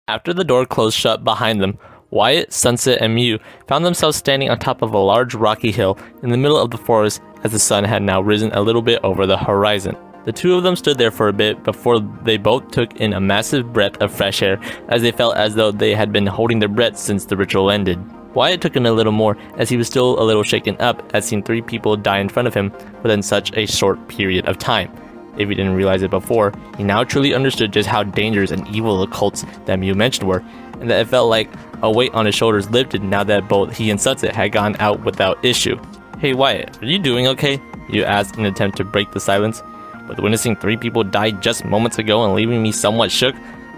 After the door closed shut behind them, Wyatt, Sunset, and Mew found themselves standing on top of a large rocky hill in the middle of the forest as the sun had now risen a little bit over the horizon. The two of them stood there for a bit before they both took in a massive breath of fresh air as they felt as though they had been holding their breath since the ritual ended. Wyatt took in a little more as he was still a little shaken up as seeing 3 people die in front of him within such a short period of time. If he didn't realize it before, he now truly understood just how dangerous and evil the cults that Mew mentioned were, and that it felt like a weight on his shoulders lifted now that both he and Sunset had gone out without issue. "Hey Wyatt, are you doing okay?" Mew asked in an attempt to break the silence. "With witnessing 3 people die just moments ago and leaving me somewhat shook,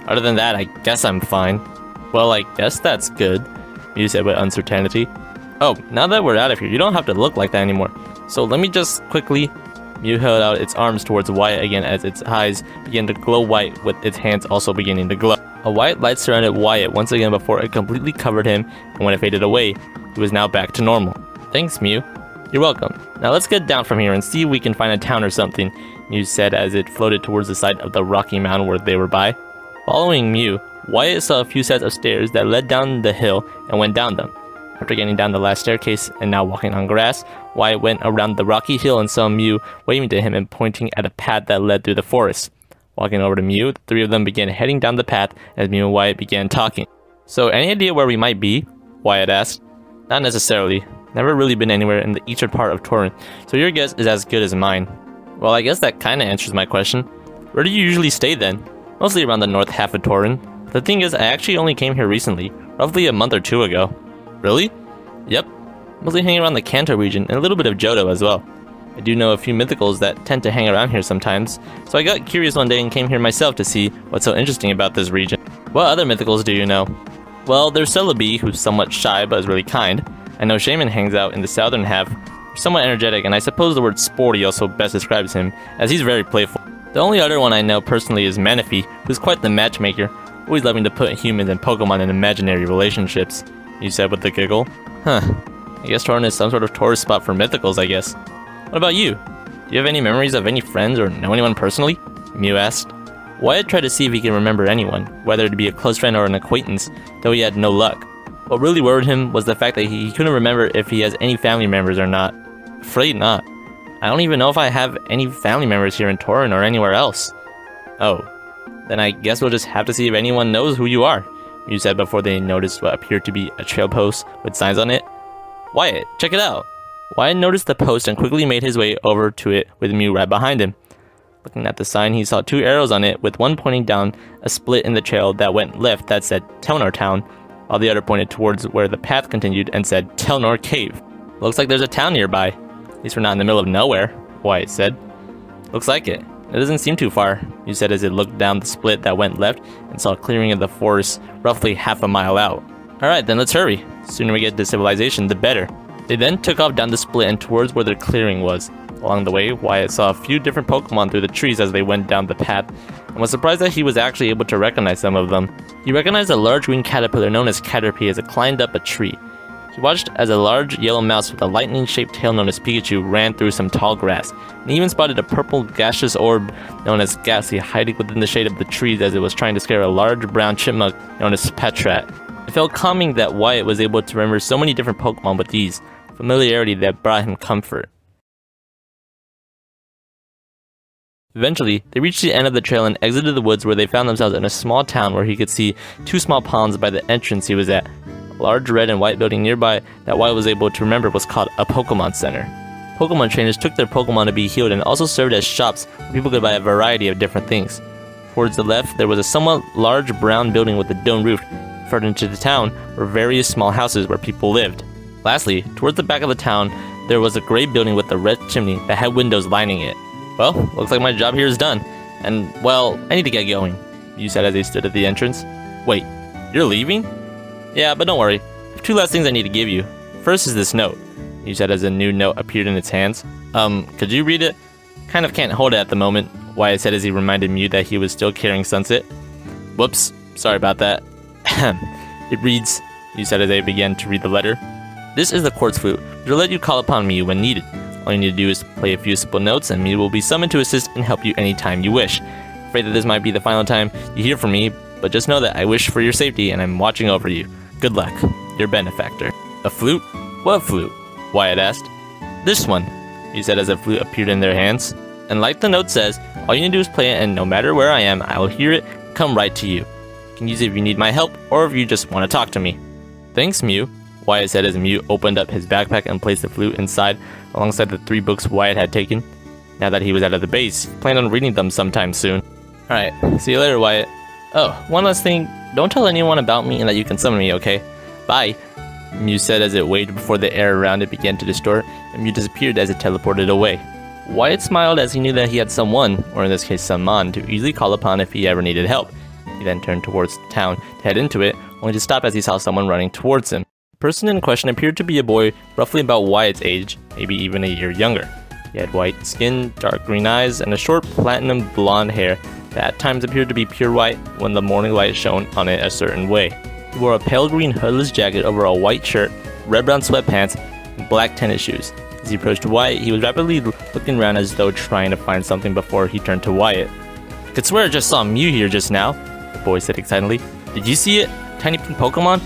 other than that, I guess I'm fine." "Well, I guess that's good," Mew said with uncertainty. "Oh, now that we're out of here, you don't have to look like that anymore. So let me just quickly..." Mew held out its arms towards Wyatt again as its eyes began to glow white with its hands also beginning to glow. A white light surrounded Wyatt once again before it completely covered him, and when it faded away, he was now back to normal. "Thanks, Mew." "You're welcome. Now let's get down from here and see if we can find a town or something," Mew said as it floated towards the side of the rocky mountain where they were by. Following Mew, Wyatt saw a few sets of stairs that led down the hill and went down them. After getting down the last staircase and now walking on grass, Wyatt went around the rocky hill and saw Mew waving to him and pointing at a path that led through the forest. Walking over to Mew, the 3 of them began heading down the path as Mew and Wyatt began talking. "So, any idea where we might be?" Wyatt asked. "Not necessarily. Never really been anywhere in the eastern part of Torrent, so your guess is as good as mine." "Well, I guess that kinda answers my question. Where do you usually stay then?" "Mostly around the north half of Torrent. The thing is, I actually only came here recently, roughly a month or 2 ago." "Really?" "Yep. Mostly hanging around the Kanto region and a little bit of Johto as well. I do know a few mythicals that tend to hang around here sometimes, so I got curious one day and came here myself to see what's so interesting about this region." "What other mythicals do you know?" "Well, there's Celebi, who's somewhat shy but is really kind. I know Shaman hangs out in the southern half, somewhat energetic, and I suppose the word sporty also best describes him, as he's very playful. The only other one I know personally is Manaphy, who's quite the matchmaker, always loving to put humans and Pokemon in imaginary relationships," you said with a giggle. "Huh. I guess Torrent is some sort of tourist spot for mythicals, I guess. What about you? Do you have any memories of any friends or know anyone personally?" Mew asked. Wyatt tried to see if he could remember anyone, whether it be a close friend or an acquaintance, though he had no luck. What really worried him was the fact that he couldn't remember if he has any family members or not. "Afraid not. I don't even know if I have any family members here in Torrent or anywhere else." "Oh. Then I guess we'll just have to see if anyone knows who you are," Mew said before they noticed what appeared to be a trail post with signs on it. "Wyatt, check it out." Wyatt noticed the post and quickly made his way over to it with Mew right behind him. Looking at the sign, he saw 2 arrows on it, with one pointing down a split in the trail that went left that said Telnor Town, while the other pointed towards where the path continued and said Telnor Cave. "Looks like there's a town nearby. At least we're not in the middle of nowhere," Wyatt said. "Looks like it. It doesn't seem too far," you said as it looked down the split that went left and saw a clearing of the forest roughly half a mile out. "Alright, then let's hurry. The sooner we get to civilization, the better." They then took off down the split and towards where their clearing was. Along the way, Wyatt saw a few different Pokemon through the trees as they went down the path, and was surprised that he was actually able to recognize some of them. He recognized a large green caterpillar known as Caterpie as it climbed up a tree. He watched as a large yellow mouse with a lightning-shaped tail known as Pikachu ran through some tall grass, and he even spotted a purple gaseous orb known as Ghastly hiding within the shade of the trees as it was trying to scare a large brown chipmunk known as Petrat. It felt calming that Wyatt was able to remember so many different Pokemon with ease, familiarity that brought him comfort. Eventually, they reached the end of the trail and exited the woods where they found themselves in a small town where he could see 2 small ponds by the entrance he was at. A large red and white building nearby that Wyatt was able to remember was called a Pokemon Center. Pokemon trainers took their Pokemon to be healed and also served as shops where people could buy a variety of different things. Towards the left, there was a somewhat large brown building with a dome roof. Further into the town were various small houses where people lived. Lastly, towards the back of the town, there was a gray building with a red chimney that had windows lining it. "Well, looks like my job here is done. And, well, I need to get going," you said as they stood at the entrance. "Wait, you're leaving?" "Yeah, but don't worry. I have 2 last things I need to give you. First is this note," you said as a new note appeared in its hands. Could you read it?" "Kind of can't hold it at the moment," Wyatt said as he reminded Mew that he was still carrying Sunset. "Whoops, sorry about that." "It reads," you said as they began to read the letter. "This is the quartz flute, which will let you call upon Mew when needed. All you need to do is play a few simple notes and Mew will be summoned to assist and help you anytime you wish. Afraid that this might be the final time you hear from me, but just know that I wish for your safety and I'm watching over you. Good luck. Your benefactor. A flute? What flute? Wyatt asked. This one, he said as a flute appeared in their hands. And like the note says, all you need to do is play it, and no matter where I am, I will hear it come right to you. You can use it if you need my help, or if you just want to talk to me. Thanks, Mew, Wyatt said as Mew opened up his backpack and placed the flute inside, alongside the 3 books Wyatt had taken. Now that he was out of the base, he planned on reading them sometime soon. Alright, see you later, Wyatt. Oh, one last thing, don't tell anyone about me and that you can summon me, okay? Bye, Mew said as it waved before the air around it began to distort, and Mew disappeared as it teleported away. Wyatt smiled as he knew that he had someone, or in this case someone, to easily call upon if he ever needed help. He then turned towards town to head into it, only to stop as he saw someone running towards him. The person in question appeared to be a boy roughly about Wyatt's age, maybe even a year younger. He had white skin, dark green eyes, and a short platinum blonde hair that at times appeared to be pure white when the morning light shone on it a certain way. He wore a pale green hoodless jacket over a white shirt, red-brown sweatpants, and black tennis shoes. As he approached Wyatt, he was rapidly looking around as though trying to find something before he turned to Wyatt. I could swear I just saw Mew here just now, the boy said excitedly. Did you see it? Tiny pink Pokemon?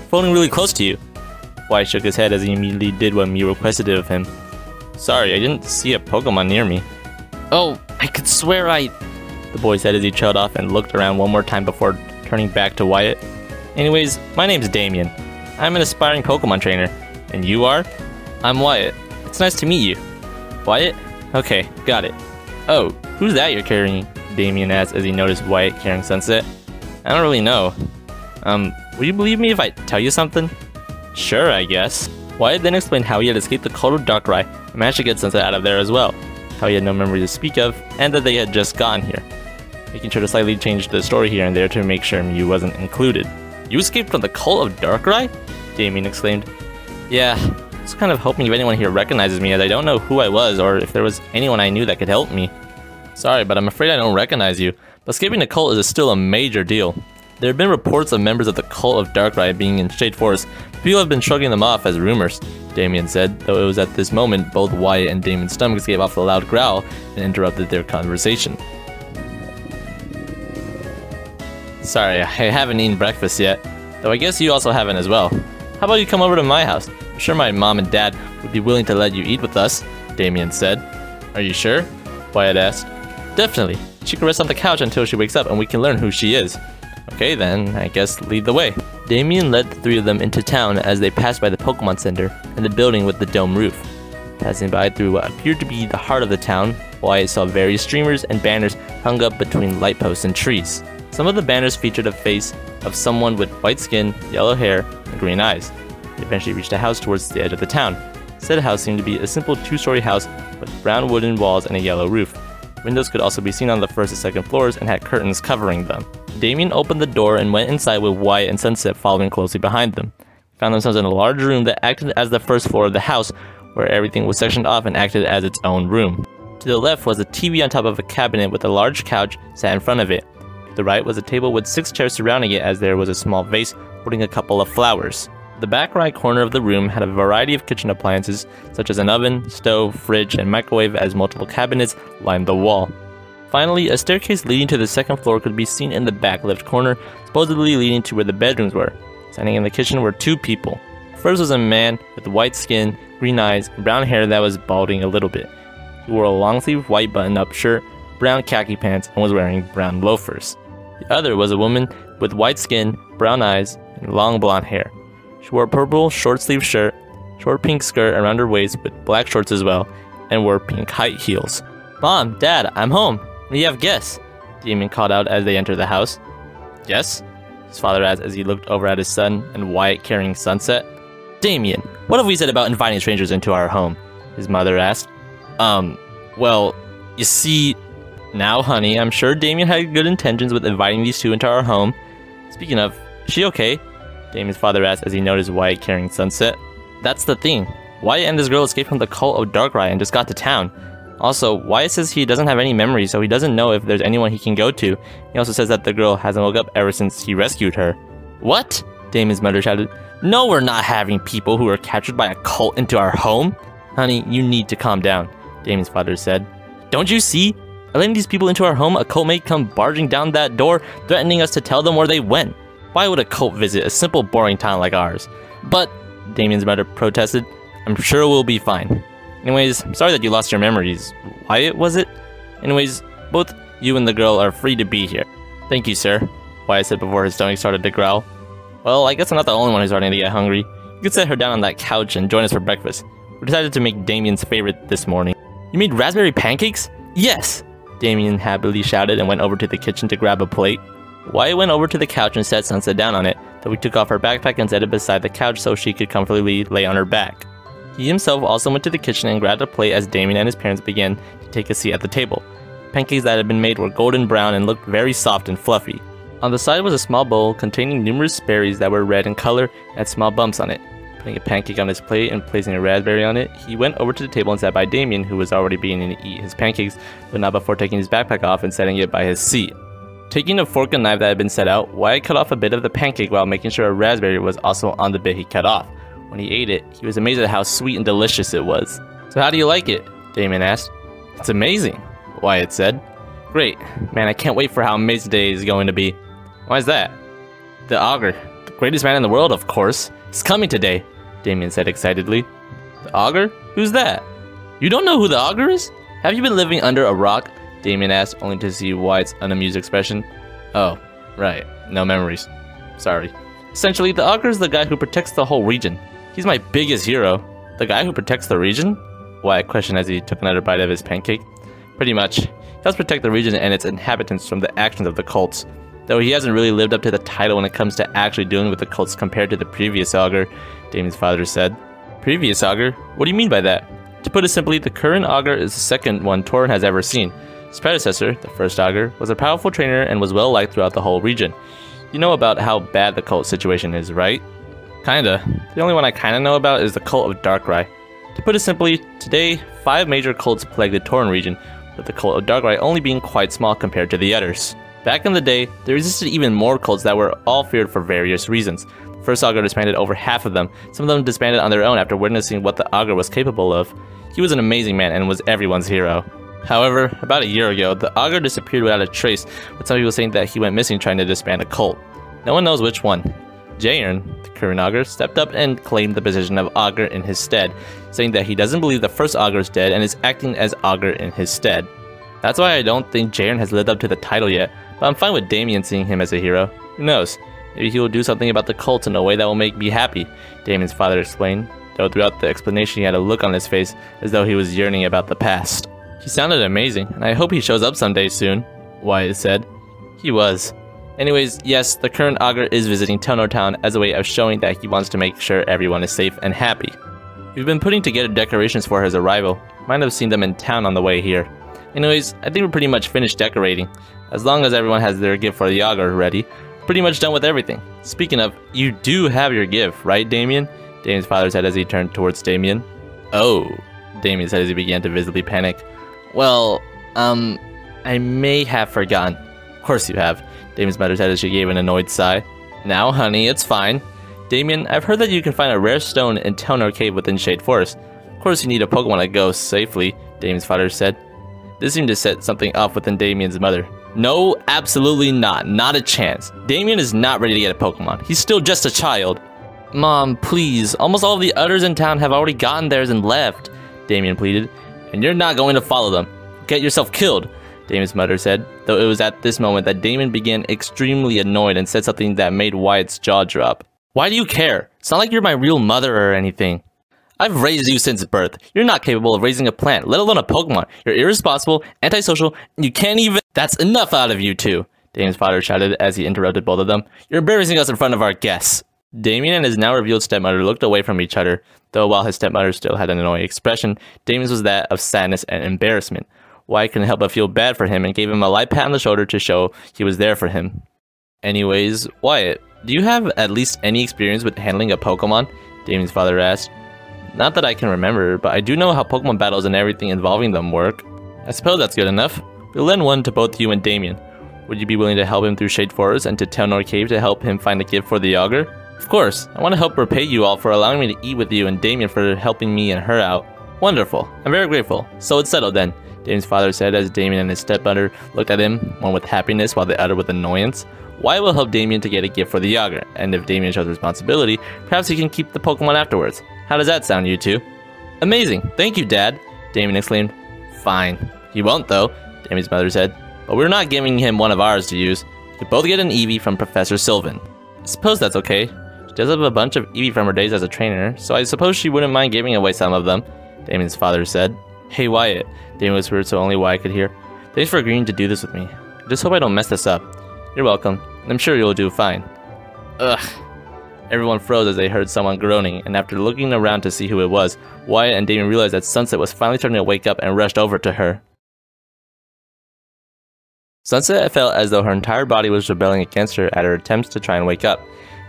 Floating really close to you. Wyatt shook his head as he immediately did what Mew requested of him. Sorry, I didn't see a Pokemon near me. Oh, I could swear the boy said as he trailed off and looked around one more time before turning back to Wyatt. Anyways, my name's Damien. I'm an aspiring Pokemon trainer. And you are? I'm Wyatt. It's nice to meet you. Wyatt? Okay, got it. Oh, who's that you're carrying? Damien asked as he noticed Wyatt carrying Sunset. I don't really know. Will you believe me if I tell you something? Sure, I guess. Wyatt then explained how he had escaped the cult of Darkrai and managed to get Sunset out of there as well. How he had no memory to speak of, and that they had just gotten here. Making sure to slightly change the story here and there to make sure Mew wasn't included. You escaped from the cult of Darkrai? Damien exclaimed. Yeah, I was kind of hoping if anyone here recognizes me, as I don't know who I was or if there was anyone I knew that could help me. Sorry, but I'm afraid I don't recognize you. But escaping the cult is still a major deal. There have been reports of members of the cult of Darkrai being in Shade Forest. People have been shrugging them off as rumors, Damien said, though it was at this moment both Wyatt and Damien's stomachs gave off a loud growl and interrupted their conversation. Sorry, I haven't eaten breakfast yet, though I guess you also haven't as well. How about you come over to my house? I'm sure my mom and dad would be willing to let you eat with us, Damien said. Are you sure? Wyatt asked. Definitely. She can rest on the couch until she wakes up and we can learn who she is. Okay then, I guess lead the way. Damien led the 3 of them into town as they passed by the Pokemon Center and the building with the dome roof. Passing by through what appeared to be the heart of the town, Wyatt saw various streamers and banners hung up between light posts and trees. Some of the banners featured a face of someone with white skin, yellow hair, and green eyes. They eventually reached a house towards the edge of the town. Said house seemed to be a simple 2-story house with brown wooden walls and a yellow roof. Windows could also be seen on the 1st and 2nd floors and had curtains covering them. Damien opened the door and went inside with Wyatt and Sunset following closely behind them. They found themselves in a large room that acted as the 1st floor of the house, where everything was sectioned off and acted as its own room. To the left was a TV on top of a cabinet with a large couch sat in front of it. To the right was a table with 6 chairs surrounding it, as there was a small vase holding a couple of flowers. The back right corner of the room had a variety of kitchen appliances, such as an oven, stove, fridge, and microwave, as multiple cabinets lined the wall. Finally, a staircase leading to the 2nd floor could be seen in the back left corner, supposedly leading to where the bedrooms were. Standing in the kitchen were 2 people. First was a man with white skin, green eyes, and brown hair that was balding a little bit. He wore a long-sleeved white button-up shirt, brown khaki pants, and was wearing brown loafers. The other was a woman with white skin, brown eyes, and long blonde hair. She wore a purple short-sleeved shirt, short pink skirt around her waist with black shorts as well, and wore pink high heels. Mom, Dad, I'm home. We have guests, Damien called out as they entered the house. Yes? His father asked as he looked over at his son and Wyatt carrying Sunset. Damien, what have we said about inviting strangers into our home? His mother asked. Well, you see... Now, honey, I'm sure Damien had good intentions with inviting these 2 into our home. Speaking of, is she okay? Damien's father asked as he noticed Wyatt carrying Sunset. That's the thing. Wyatt and this girl escaped from the cult of Darkrai and just got to town. Also, Wyatt says he doesn't have any memories, so he doesn't know if there's anyone he can go to. He also says that the girl hasn't woke up ever since he rescued her. What? Damien's mother shouted. No, we're not having people who are captured by a cult into our home. Honey, you need to calm down, Damien's father said. Don't you see? letting these people into our home, a cult may come barging down that door, threatening us to tell them where they went. Why would a cult visit a simple, boring town like ours? But, Damien's mother protested, I'm sure we'll be fine. Anyways, I'm sorry that you lost your memories. Wyatt, was it? Anyways, both you and the girl are free to be here. Thank you, sir, Wyatt said before his stomach started to growl. Well, I guess I'm not the only one who's starting to get hungry. You could set her down on that couch and join us for breakfast. We decided to make Damien's favorite this morning. You made raspberry pancakes? Yes! Damien happily shouted and went over to the kitchen to grab a plate. Wyatt went over to the couch and sat Sansa down on it, though he took off her backpack and set it beside the couch so she could comfortably lay on her back. He himself also went to the kitchen and grabbed a plate as Damien and his parents began to take a seat at the table. Pancakes that had been made were golden brown and looked very soft and fluffy. On the side was a small bowl containing numerous berries that were red in color and had small bumps on it. Putting a pancake on his plate and placing a raspberry on it, he went over to the table and sat by Damien, who was already beginning to eat his pancakes, but not before taking his backpack off and setting it by his seat. Taking a fork and knife that had been set out, Wyatt cut off a bit of the pancake while making sure a raspberry was also on the bit he cut off. When he ate it, he was amazed at how sweet and delicious it was. So how do you like it? Damien asked. It's amazing, Wyatt said. Great. Man, I can't wait for how amazing today is going to be. Why is that? The Augur, the greatest man in the world, of course, is coming today, Damien said excitedly. The Augur? Who's that? You don't know who the Augur is? Have you been living under a rock? Damien asked, only to see Wyatt's unamused expression. Oh, right. No memories. Sorry. Essentially, the Augur is the guy who protects the whole region. He's my biggest hero. The guy who protects the region? Wyatt questioned as he took another bite of his pancake. Pretty much. He helps protect the region and its inhabitants from the actions of the cults. Though he hasn't really lived up to the title when it comes to actually dealing with the cults compared to the previous Augur, Damien's father said. Previous Augur? What do you mean by that? To put it simply, the current Augur is the second one Torrhen has ever seen. His predecessor, the first Augur, was a powerful trainer and was well liked throughout the whole region. You know about how bad the cult situation is, right? Kinda. The only one I kinda know about is the cult of Darkrai. To put it simply, today, 5 major cults plague the Torrhen region, with the cult of Darkrai only being quite small compared to the others. Back in the day, there existed even more cults that were all feared for various reasons. The first Augur disbanded over half of them. Some of them disbanded on their own after witnessing what the Augur was capable of. He was an amazing man and was everyone's hero. However, about a year ago, the Augur disappeared without a trace, with some people saying that he went missing trying to disband a cult. No one knows which one. Jaern, the current Augur, stepped up and claimed the position of Augur in his stead, saying that he doesn't believe the first Augur is dead and is acting as Augur in his stead. That's why I don't think Jaern has lived up to the title yet, but I'm fine with Damien seeing him as a hero. Who knows? Maybe he will do something about the cult in a way that will make me happy, Damien's father explained, though throughout the explanation he had a look on his face as though he was yearning about the past. He sounded amazing, and I hope he shows up someday soon, Wyatt said. He was. Anyways, yes, the current Augur is visiting Telnor Town as a way of showing that he wants to make sure everyone is safe and happy. We've been putting together decorations for his arrival. Might have seen them in town on the way here. Anyways, I think we're pretty much finished decorating. As long as everyone has their gift for the Augur ready, pretty much done with everything. Speaking of, you do have your gift, right, Damien? Damien's father said as he turned towards Damien. Oh, Damien said as he began to visibly panic. Well, I may have forgotten. Of course you have, Damien's mother said as she gave an annoyed sigh. Now, honey, it's fine. Damien, I've heard that you can find a rare stone in Telnor Cave within Shade Forest. Of course you need a Pokemon to go safely, Damien's father said. This seemed to set something off within Damien's mother. No, absolutely not. Not a chance. Damien is not ready to get a Pokemon. He's still just a child. Mom, please. Almost all of the others in town have already gotten theirs and left, Damien pleaded. And you're not going to follow them. Get yourself killed, Damien's mother said, though it was at this moment that Damien began extremely annoyed and said something that made Wyatt's jaw drop. Why do you care? It's not like you're my real mother or anything. I've raised you since birth. You're not capable of raising a plant, let alone a Pokemon. You're irresponsible, antisocial, and you can't even— That's enough out of you two, Damien's father shouted as he interrupted both of them. You're embarrassing us in front of our guests. Damien and his now revealed stepmother looked away from each other, though while his stepmother still had an annoying expression, Damien's was that of sadness and embarrassment. Wyatt couldn't help but feel bad for him and gave him a light pat on the shoulder to show he was there for him. Anyways, Wyatt, do you have at least any experience with handling a Pokemon? Damien's father asked. Not that I can remember, but I do know how Pokemon battles and everything involving them work. I suppose that's good enough. We'll lend one to both you and Damien. Would you be willing to help him through Shade Forest and to Telnor Cave to help him find a gift for the Augur? Of course, I want to help repay you all for allowing me to eat with you and Damien for helping me and her out. Wonderful, I'm very grateful. So it's settled then. Damien's father said as Damien and his stepmother looked at him, one with happiness while the other with annoyance. Wyatt will help Damien to get a gift for the Yager, and if Damien shows responsibility, perhaps he can keep the Pokemon afterwards. How does that sound, you two? Amazing! Thank you, Dad! Damien exclaimed. Fine. He won't, though, Damien's mother said. But we're not giving him one of ours to use. You both get an Eevee from Professor Sylvan. I suppose that's okay. She does have a bunch of Eevee from her days as a trainer, so I suppose she wouldn't mind giving away some of them, Damien's father said. Hey Wyatt, Damien whispered so only Wyatt could hear. Thanks for agreeing to do this with me. I just hope I don't mess this up. You're welcome. I'm sure you'll do fine. Ugh. Everyone froze as they heard someone groaning, and after looking around to see who it was, Wyatt and Damien realized that Sunset was finally starting to wake up and rushed over to her. Sunset felt as though her entire body was rebelling against her at her attempts to try and wake up.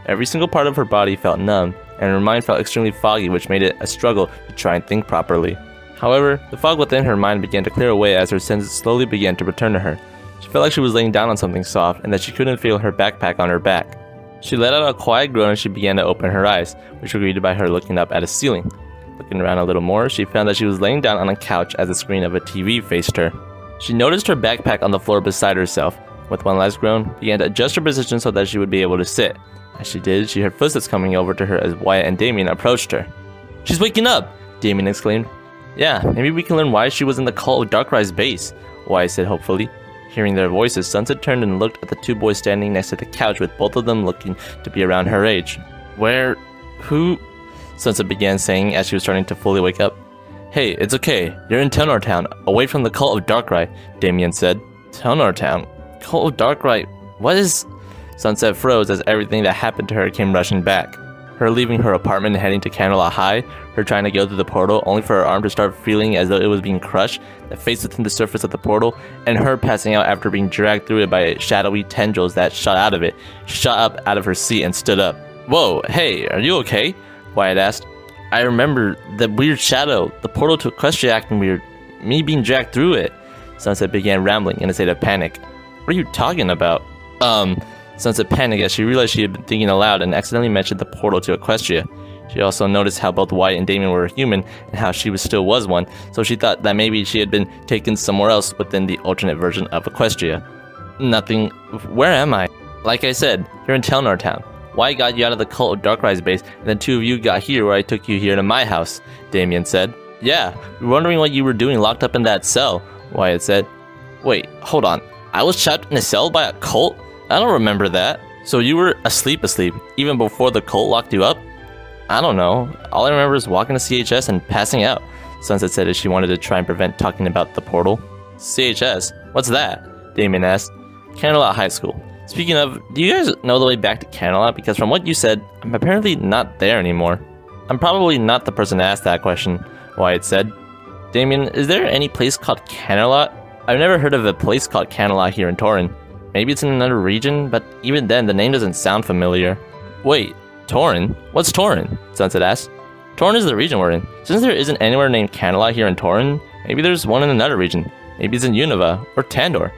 Every single part of her body felt numb, and her mind felt extremely foggy, which made it a struggle to try and think properly. However, the fog within her mind began to clear away as her senses slowly began to return to her. She felt like she was laying down on something soft and that she couldn't feel her backpack on her back. She let out a quiet groan as she began to open her eyes, which were greeted by her looking up at a ceiling. Looking around a little more, she found that she was laying down on a couch as the screen of a TV faced her. She noticed her backpack on the floor beside herself. With one last groan, began to adjust her position so that she would be able to sit. As she did, she heard footsteps coming over to her as Wyatt and Damien approached her. She's waking up! Damien exclaimed. Yeah, maybe we can learn why she was in the cult of Darkrai's base, Wyatt said hopefully. Hearing their voices, Sunset turned and looked at the two boys standing next to the couch with both of them looking to be around her age. Who? Sunset began saying as she was starting to fully wake up. Hey, it's okay. You're in Telnor Town, away from the cult of Darkrai, Damien said. Telnor Town? Cult of Darkrai? What is... Sunset froze as everything that happened to her came rushing back. Her leaving her apartment and heading to Canterlot High, her trying to go through the portal only for her arm to start feeling as though it was being crushed, the face within the surface of the portal, and her passing out after being dragged through it by shadowy tendrils that shot out of it. She shot up out of her seat and stood up. Whoa, hey, are you okay? Wyatt asked. I remember the weird shadow, the portal to Equestria acting weird, me being dragged through it. Sunset began rambling in a state of panic. What are you talking about? Sunset panicked as she realized she had been thinking aloud and accidentally mentioned the portal to Equestria. She also noticed how both Wyatt and Damien were human and how she still was one, so she thought that maybe she had been taken somewhere else within the alternate version of Equestria. Nothing. Where am I? Like I said, you're in Telnor Town. Wyatt got you out of the cult of Darkrai's base, and then two of you got here where I took you here to my house, Damien said. Yeah, we were wondering what you were doing locked up in that cell, Wyatt said. Wait, hold on. I was trapped in a cell by a cult? I don't remember that. So you were asleep, even before the cult locked you up? I don't know. All I remember is walking to CHS and passing out, Sunset said as she wanted to try and prevent talking about the portal. CHS? What's that? Damien asked. Canterlot High School. Speaking of, do you guys know the way back to Canterlot? Because from what you said, I'm apparently not there anymore. I'm probably not the person to ask that question, Wyatt said. Damien, is there any place called Canterlot? I've never heard of a place called Canterlot here in Torren. Maybe it's in another region, but even then, the name doesn't sound familiar. Wait, Torren? What's Torren? Sunset asked. Torren is the region we're in. Since there isn't anywhere named Canterlot here in Torren, maybe there's one in another region. Maybe it's in Unova, or Tandor.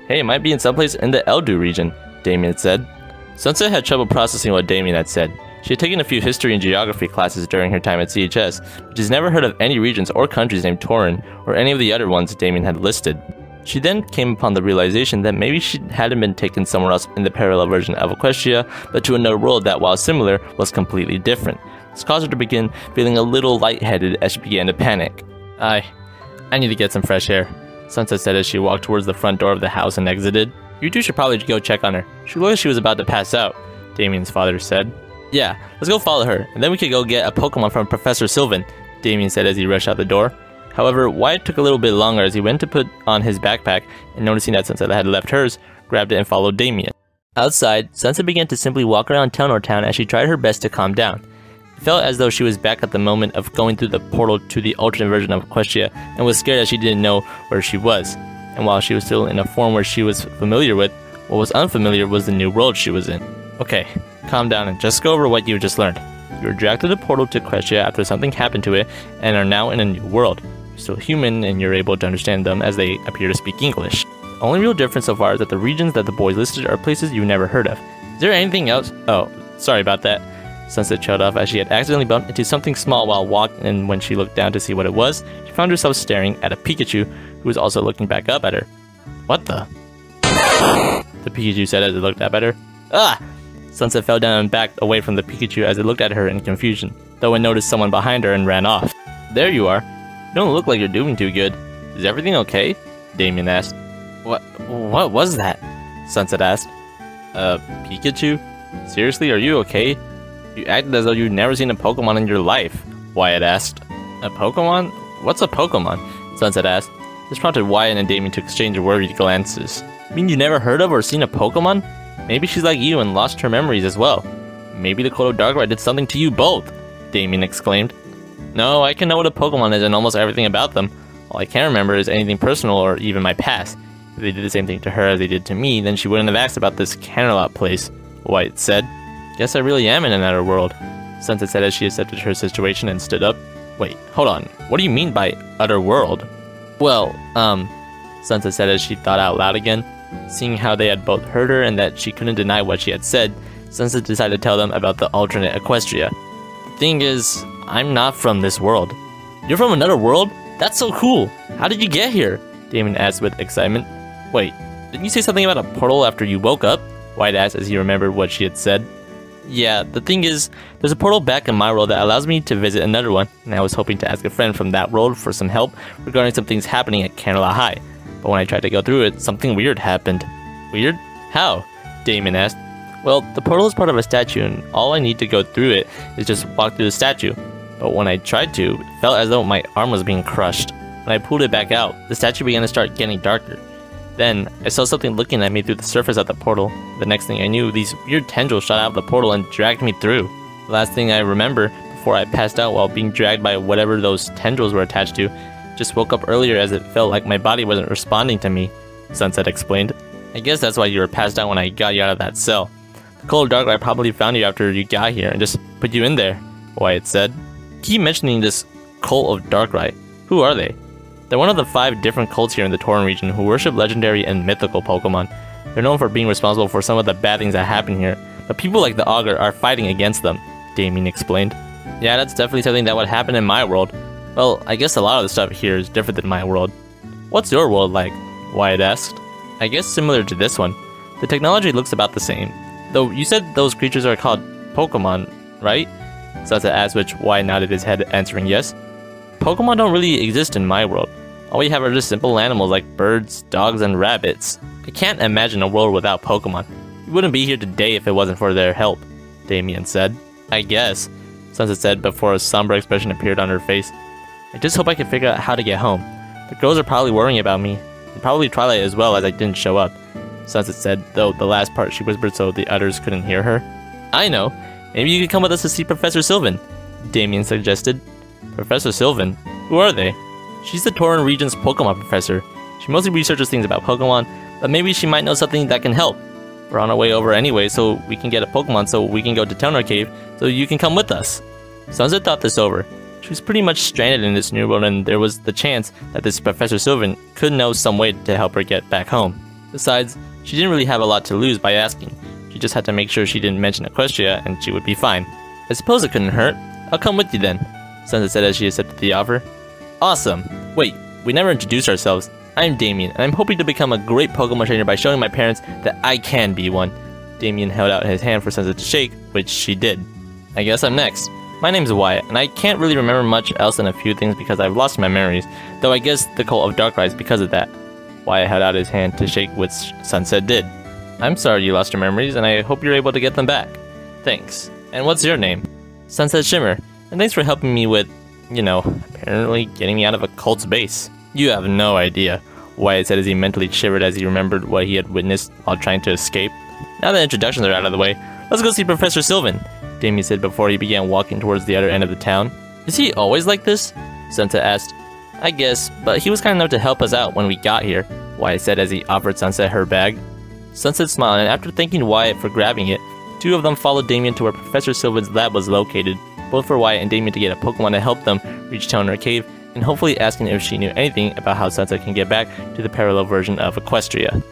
Hey, it might be in someplace in the Eldu region, Damien said. Sunset had trouble processing what Damien had said. She had taken a few history and geography classes during her time at CHS, but she's never heard of any regions or countries named Torren, or any of the other ones Damien had listed. She then came upon the realization that maybe she hadn't been taken somewhere else in the parallel version of Equestria, but to another world that, while similar, was completely different. This caused her to begin feeling a little lightheaded as she began to panic. I need to get some fresh air, Sunset said as she walked towards the front door of the house and exited. You two should probably go check on her. She looked like she was about to pass out, Damien's father said. Yeah, let's go follow her, and then we could go get a Pokémon from Professor Sylvan, Damien said as he rushed out the door. However, Wyatt took a little bit longer as he went to put on his backpack, and noticing that Sunset had left hers, grabbed it and followed Damien. Outside, Sunset began to simply walk around Telnor Town as she tried her best to calm down. It felt as though she was back at the moment of going through the portal to the alternate version of Equestria, and was scared as she didn't know where she was. And while she was still in a form where she was familiar with, what was unfamiliar was the new world she was in. Okay, calm down and just go over what you just learned. You were dragged to the portal to Equestria after something happened to it, and are now in a new world. You're still human, and you're able to understand them as they appear to speak English. The only real difference so far is that the regions that the boys listed are places you've never heard of. Is there anything else? Oh, sorry about that. Sunset trailed off as she had accidentally bumped into something small while walking, and when she looked down to see what it was, she found herself staring at a Pikachu who was also looking back up at her. What the? The Pikachu said as it looked up at her. Ah! Sunset fell down and backed away from the Pikachu as it looked at her in confusion, though it noticed someone behind her and ran off. There you are. You don't look like you're doing too good. Is everything okay? Damien asked. What was that? Sunset asked. Pikachu? Seriously, are you okay? You acted as though you'd never seen a Pokemon in your life, Wyatt asked. A Pokemon? What's a Pokemon? Sunset asked. This prompted Wyatt and Damien to exchange worried glances. Mean you never heard of or seen a Pokemon? Maybe she's like you and lost her memories as well. Maybe the Code of Darkrai did something to you both, Damien exclaimed. No, I can know what a Pokemon is and almost everything about them. All I can't remember is anything personal or even my past. If they did the same thing to her as they did to me, then she wouldn't have asked about this Canterlot place, Wyatt said. Guess I really am in another world, Sunset said as she accepted her situation and stood up. Wait, hold on. What do you mean by other world? Well, Sunset said as she thought out loud again. Seeing how they had both heard her and that she couldn't deny what she had said, Sunset decided to tell them about the alternate Equestria. The thing is, I'm not from this world. You're from another world? That's so cool! How did you get here? Damien asked with excitement. Wait, didn't you say something about a portal after you woke up? Wyatt asked as he remembered what she had said. Yeah, the thing is, there's a portal back in my world that allows me to visit another one, and I was hoping to ask a friend from that world for some help regarding some things happening at Canterlot High. But when I tried to go through it, something weird happened. Weird? How? Damien asked. Well, the portal is part of a statue, and all I need to go through it is just walk through the statue. But when I tried to, it felt as though my arm was being crushed. When I pulled it back out, the statue began to start getting darker. Then, I saw something looking at me through the surface of the portal. The next thing I knew, these weird tendrils shot out of the portal and dragged me through. The last thing I remember, before I passed out while being dragged by whatever those tendrils were attached to, just woke up earlier as it felt like my body wasn't responding to me, Sunset explained. I guess that's why you were passed out when I got you out of that cell. The Code of Darkrai probably found you after you got here and just put you in there, Wyatt said. Keep mentioning this Cult of Darkrai. Who are they? They're one of the 5 different cults here in the Tauren region who worship legendary and mythical Pokemon. They're known for being responsible for some of the bad things that happen here, but people like the Augur are fighting against them, Damien explained. Yeah, that's definitely something that would happen in my world. Well, I guess a lot of the stuff here is different than my world. What's your world like? Wyatt asked. I guess similar to this one. The technology looks about the same. Though you said those creatures are called Pokémon, right? Sunset asked, which Wyatt nodded his head, answering yes. Pokemon don't really exist in my world. All we have are just simple animals like birds, dogs, and rabbits. I can't imagine a world without Pokemon. We wouldn't be here today if it wasn't for their help, Damien said. I guess, Sunset said before a somber expression appeared on her face. I just hope I can figure out how to get home. The girls are probably worrying about me, and probably Twilight as well as I didn't show up, Sunset said, though the last part she whispered so the others couldn't hear her. I know. Maybe you could come with us to see Professor Sylvan, Damien suggested. Professor Sylvan? Who are they? She's the Tauren region's Pokemon professor. She mostly researches things about Pokemon, but maybe she might know something that can help. We're on our way over anyway, so we can get a Pokemon so we can go to Telnor Cave, so you can come with us. Sunset thought this over. She was pretty much stranded in this new world, and there was the chance that this Professor Sylvan could know some way to help her get back home. Besides, she didn't really have a lot to lose by asking. She just had to make sure she didn't mention Equestria, and she would be fine. I suppose it couldn't hurt. I'll come with you then, Sunset said as she accepted the offer. Awesome! Wait, we never introduced ourselves. I'm Damien, and I'm hoping to become a great Pokemon trainer by showing my parents that I can be one. Damien held out his hand for Sunset to shake, which she did. I guess I'm next. My name's Wyatt, and I can't really remember much else than a few things because I've lost my memories, though I guess the Cult of Darkrai is because of that. Wyatt held out his hand to shake, which Sunset did. I'm sorry you lost your memories, and I hope you're able to get them back. Thanks. And what's your name? Sunset Shimmer, and thanks for helping me with, apparently getting me out of a cult's base. You have no idea, Wyatt said as he mentally shivered as he remembered what he had witnessed while trying to escape. Now that introductions are out of the way, let's go see Professor Sylvan, Damien said before he began walking towards the other end of the town. Is he always like this? Sunset asked. I guess, but he was kind enough to help us out when we got here, Wyatt said as he offered Sunset her bag. Sunset smiled, and after thanking Wyatt for grabbing it, 2 of them followed Damien to where Professor Sylvan's lab was located, both for Wyatt and Damien to get a Pokemon to help them reach Telnor Cave, and hopefully asking if she knew anything about how Sunset can get back to the parallel version of Equestria.